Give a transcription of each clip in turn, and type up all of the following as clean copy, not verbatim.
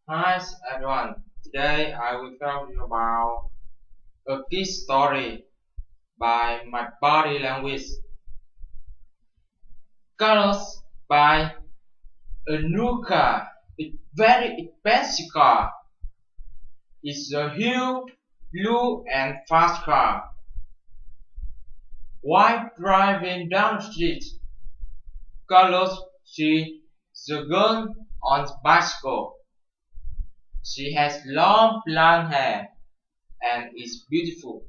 Hi everyone, today I will tell you about a kiss story by My Body Language. Carlos buy a new car, a very expensive car. It's a huge, blue and fast car. While driving down the street, Carlos sees the girl on the bicycle. She has long blonde hair and is beautiful.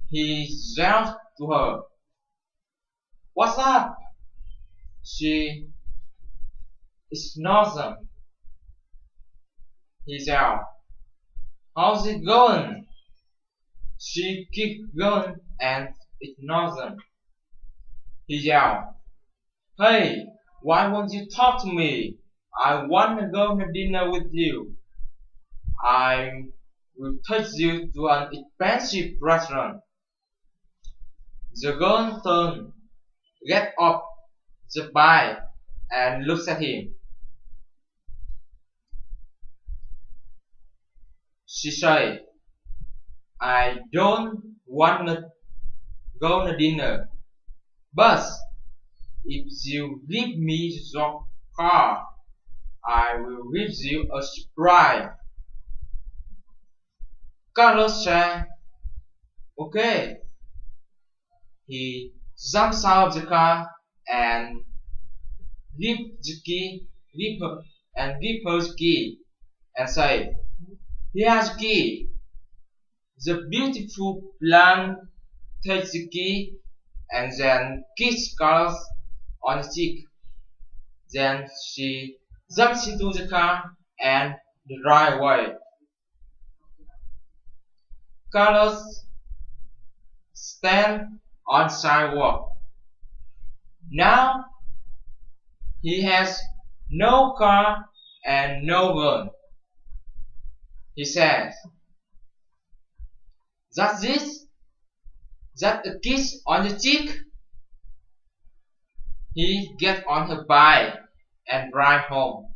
He yells to her, "What's up?" She ignores him. He yells, "How's it going?" She keeps going and ignores him. He yells, "Hey, why won't you talk to me? I want to go to dinner with you. I will take you to an expensive restaurant." The girl turns, gets off the bike and looks at him. She says, "I don't want to go to dinner, but if you give me your car, I will give you a surprise." Carlos said, "Okay." He jumps out of the car and give her the key and say, "Here's the key." The beautiful blonde takes the key and then kisses Carlos on the cheek. Then she jumps into the car and drives away. Carlos stands on the sidewalk. Now he has no car and no gun. He says, "That's this? That a kiss on the cheek?" He gets on her bike and drives home.